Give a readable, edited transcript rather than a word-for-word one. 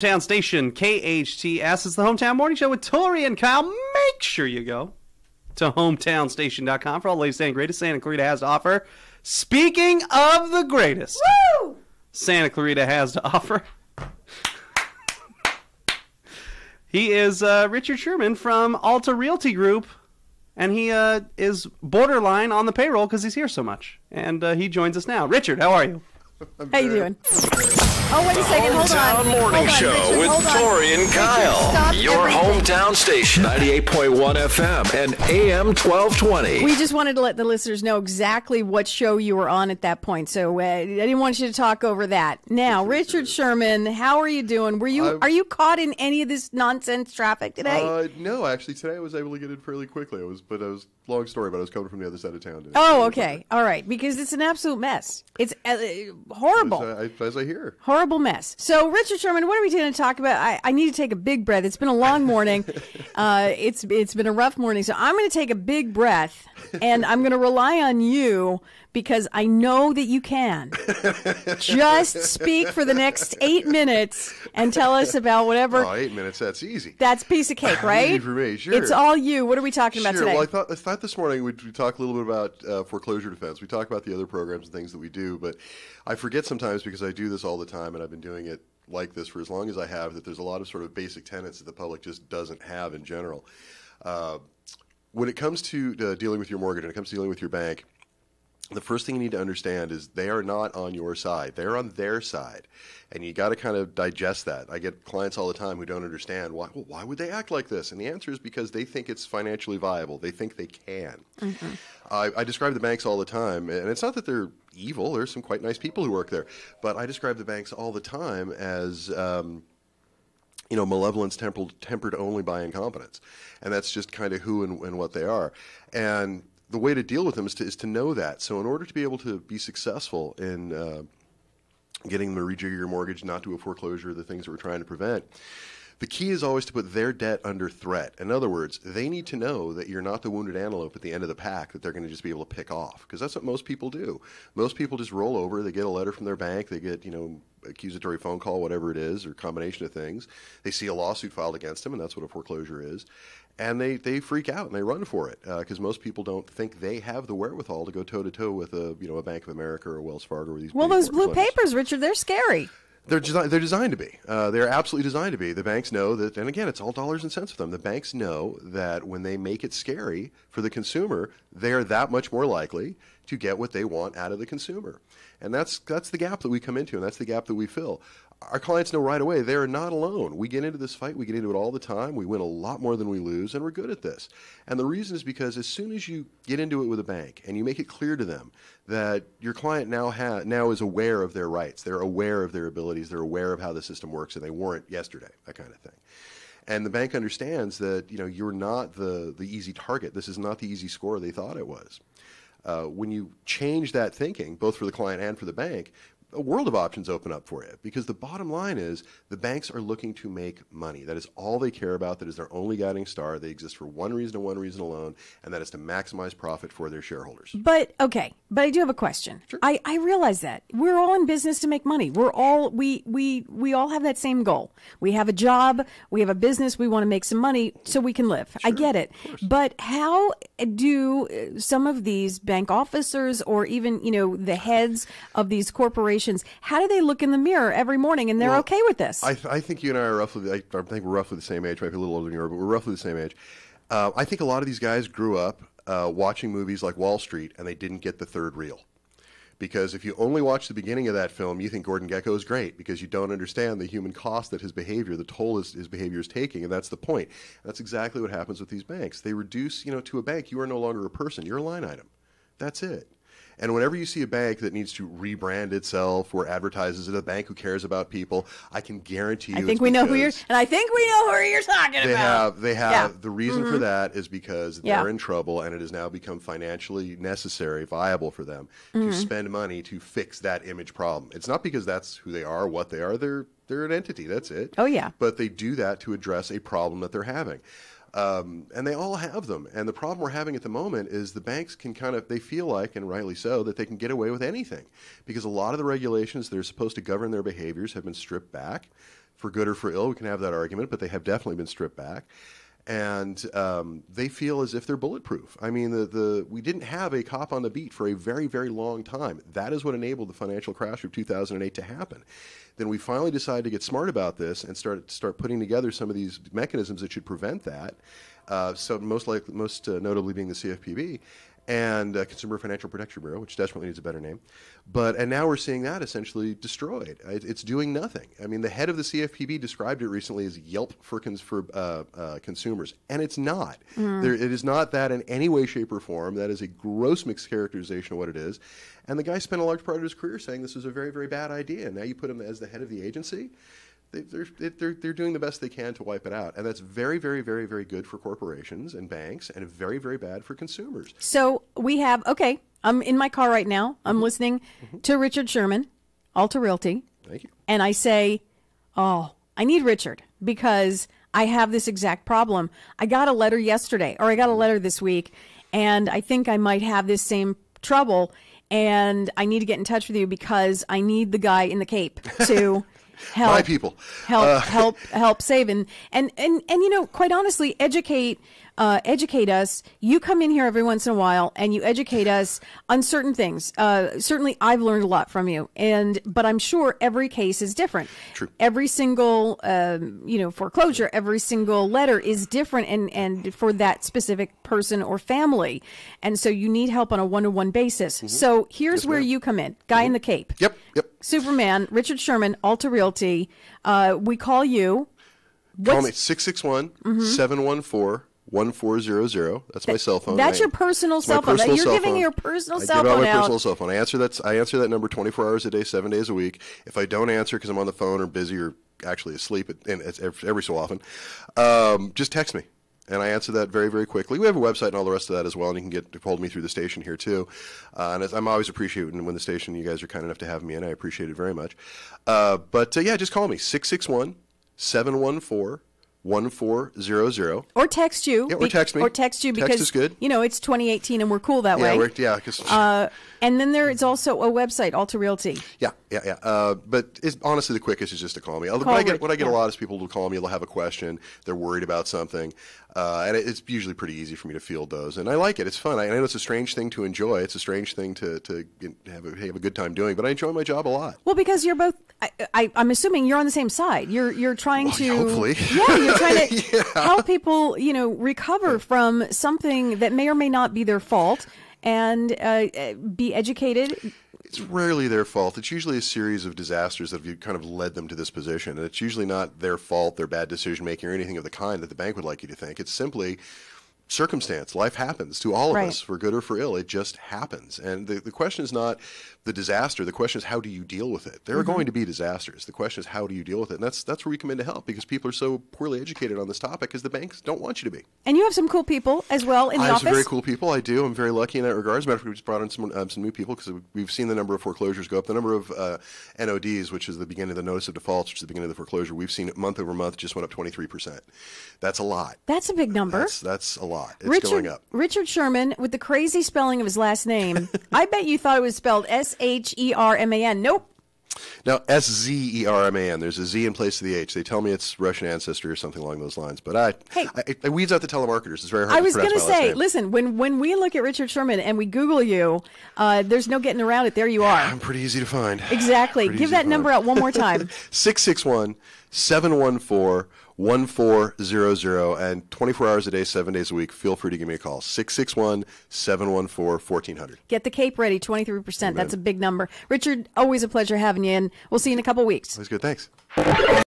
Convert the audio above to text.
Hometown station KHTS is the Hometown Morning Show with Tori and Kyle. Make sure you go to hometownstation.com for all the latest and greatest Santa Clarita has to offer. Speaking of the greatest, woo! Santa Clarita has to offer. He is Richard Szerman from Alta Realty Group, and he is borderline on the payroll because he's here so much. And he joins us now. Richard, how are you? How you doing? Oh, wait a second. Hold on. Hometown Morning Show Richard, with Tori and Kyle. Your hometown station, 98.1 FM and AM 1220. We just wanted to let the listeners know exactly what show you were on at that point, so I didn't want you to talk over that. Now, Richard Szerman, how are you doing? Are you caught in any of this nonsense traffic today? No, actually, today I was able to get in fairly quickly. Long story, but I was coming from the other side of town today. Oh, okay. All right, because it's an absolute mess. It's horrible. As I hear. Horrible mess. So, Richard Szerman, what are we going to talk about? I need to take a big breath. It's been a long morning. It's been a rough morning. So I'm going to take a big breath, and I'm going to rely on you because I know that you can. Just speak for the next 8 minutes and tell us about whatever. Oh, 8 minutes, that's easy. That's piece of cake, right? Easy for me, sure. It's all you. What are we talking about today? Well, I thought this morning we'd talk a little bit about foreclosure defense. We talk about the other programs and things that we do, but I forget sometimes because I do this all the time, and I've been doing it like this for as long as I have, that there's a lot of sort of basic tenets that the public just doesn't have in general. When it comes to dealing with your mortgage, when it comes to dealing with your bank, the first thing you need to understand is they are not on your side. They're on their side. And you got to kind of digest that. I get clients all the time who don't understand why would they act like this? And the answer is because they think it's financially viable. They think they can. Mm-hmm. I describe the banks all the time, and it's not that they're evil. There's some quite nice people who work there. But I describe the banks all the time as malevolence tempered only by incompetence. And that's just kind of who and what they are. And the way to deal with them is to know that. So in order to be able to be successful in getting them to rejigger your mortgage, not do a foreclosure, the things that we're trying to prevent, the key is always to put their debt under threat. In other words, they need to know that you're not the wounded antelope at the end of the pack that they're going to just be able to pick off, because that's what most people do. Most people just roll over. They get a letter from their bank. They get, accusatory phone call, whatever it is, or combination of things. They see a lawsuit filed against them, and that's what a foreclosure is. And they freak out and they run for it because most people don't think they have the wherewithal to go toe-to-toe with a Bank of America or a Wells Fargo or these. Well, those blue papers, Richard, they're scary. They're designed to be. They're absolutely designed to be. The banks know that, and again, it's all dollars and cents for them. The banks know that when they make it scary for the consumer, they are that much more likely to get what they want out of the consumer. And that's the gap that we come into, and that's the gap that we fill. Our clients know right away they are not alone. We get into this fight. We get into it all the time. We win a lot more than we lose, and we're good at this. And the reason is because as soon as you get into it with a bank and you make it clear to them that your client now is aware of their rights, they're aware of their abilities, they're aware of how the system works, and they weren't yesterday, that kind of thing. And the bank understands that you're not the easy target. This is not the easy score they thought it was. When you change that thinking, both for the client and for the bank, a world of options open up for you, because the bottom line is the banks are looking to make money. That is all they care about. That is their only guiding star. They exist for one reason and one reason alone, and that is to maximize profit for their shareholders. But I do have a question. Sure. I realize that we're all in business to make money. We all have that same goal. We have a job, we have a business, we want to make some money so we can live. Sure, I get it. But how do some of these bank officers or even, the heads of these corporations, how do they look in the mirror every morning and they're okay with this? I think you and I are I think we're roughly the same age, maybe a little older than you are, but we're roughly the same age. I think a lot of these guys grew up watching movies like Wall Street, and they didn't get the third reel. Because if you only watch the beginning of that film, you think Gordon Gekko is great because you don't understand the human cost that his behavior, the toll his behavior is taking, and that's the point. That's exactly what happens with these banks. They reduce, to a bank, you are no longer a person. You're a line item. That's it. And whenever you see a bank that needs to rebrand itself or advertises as a bank who cares about people, I can guarantee you. I think we know who you're talking about. They have. The reason for that is because they're in trouble, and it has now become financially necessary, viable for them to spend money to fix that image problem. It's not because that's who they are, what they are. They're an entity. That's it. Oh yeah. But they do that to address a problem that they're having. And they all have them. And the problem we're having at the moment is the banks can they feel like, and rightly so, that they can get away with anything. Because a lot of the regulations that are supposed to govern their behaviors have been stripped back. for good or for ill. We can have that argument, but they have definitely been stripped back. And they feel as if they're bulletproof. I mean, we didn't have a cop on the beat for a very, very long time. That is what enabled the financial crash of 2008 to happen. Then we finally decided to get smart about this and start putting together some of these mechanisms that should prevent that. So most notably being the CFPB and Consumer Financial Protection Bureau, which desperately needs a better name. And now we're seeing that essentially destroyed. It's doing nothing. I mean, the head of the CFPB described it recently as Yelp for consumers, and it's not. It is not that in any way, shape, or form. That is a gross mischaracterization of what it is. And the guy spent a large part of his career saying this was a very, very bad idea. And now you put him as the head of the agency. They're doing the best they can to wipe it out. And that's very, very, very, very good for corporations and banks and very, very bad for consumers. So we have, okay, I'm in my car right now. I'm listening to Richard Szerman, Alta Realty. Thank you. And I say, oh, I need Richard because I have this exact problem. I got a letter yesterday, or I got a letter this week, and I think I might have this same trouble. And I need to get in touch with you because I need the guy in the cape to... help my people help save and you know, quite honestly, educate us. You come in here every once in a while and you educate us on certain things. Certainly I've learned a lot from you, but I'm sure every case is different. True. Every single foreclosure, every single letter is different and for that specific person or family. And so you need help on a one-to-one basis. So here's where you come in. Guy in the cape. Yep. Superman, Richard Szerman, Alta Realty. We call you. Call me 661-714-1400. That's my cell phone. That's your personal cell phone. You're giving your personal cell phone out. I give out my personal cell phone. I answer that number 24 hours a day, 7 days a week. If I don't answer because I'm on the phone or busy or actually asleep, and it's every so often, just text me. And I answer that very, very quickly. We have a website and all the rest of that as well, and you can get hold of me through the station here too. And I'm always appreciating when the station, you guys are kind enough to have me in. I appreciate it very much. Just call me, 661-714-1400. Or text you. Yeah, or text me. Or text you because, text is good. You know, it's 2018 and we're cool that way. And then there is also a website, Alta Realty. Yeah. But honestly, the quickest is just to call me. What I get a lot is people will call me, they'll have a question, they're worried about something. And it's usually pretty easy for me to field those. And I like it. It's fun. I know it's a strange thing to enjoy. It's a strange thing to have a good time doing. But I enjoy my job a lot. Well, because you're both, I'm assuming you're on the same side. You're trying to. Hopefully. Yeah, you're trying to help people, recover from something that may or may not be their fault and be educated. It's rarely their fault. It's usually a series of disasters that have kind of led them to this position. And it's usually not their fault, their bad decision-making, or anything of the kind that the bank would like you to think. It's simply circumstance. Life happens to all of us, for good or for ill. It just happens. And the question is not the disaster. The question is, how do you deal with it? There are going to be disasters. The question is, how do you deal with it? And that's where we come in to help, because people are so poorly educated on this topic because the banks don't want you to be. And you have some cool people as well in the office. I have some very cool people. I do. I'm very lucky in that regard. As a matter of fact, we just brought in some new people because we've seen the number of foreclosures go up. The number of NODs, which is the beginning of the notice of defaults, which is the beginning of the foreclosure, we've seen it month over month just went up 23%. That's a lot. That's a big number. That's a lot. It's going up. Richard Szerman, with the crazy spelling of his last name. I bet you thought it was spelled Sherman. Nope. Now, Szerman. There's a Z in place of the H. They tell me it's Russian ancestry or something along those lines. But I weeds out the telemarketers. It's very hard to pronounce my last name. I was going to say, listen, when we look at Richard Szerman and we Google you, there's no getting around it. There you are. I'm pretty easy to find. Exactly. Give that number out one more time. 661-714-1400, and 24 hours a day, 7 days a week. Feel free to give me a call. 661-714-1400. Get the cape ready, 23%. Amen. That's a big number. Richard, always a pleasure having you in. We'll see you in a couple weeks. That's good. Thanks.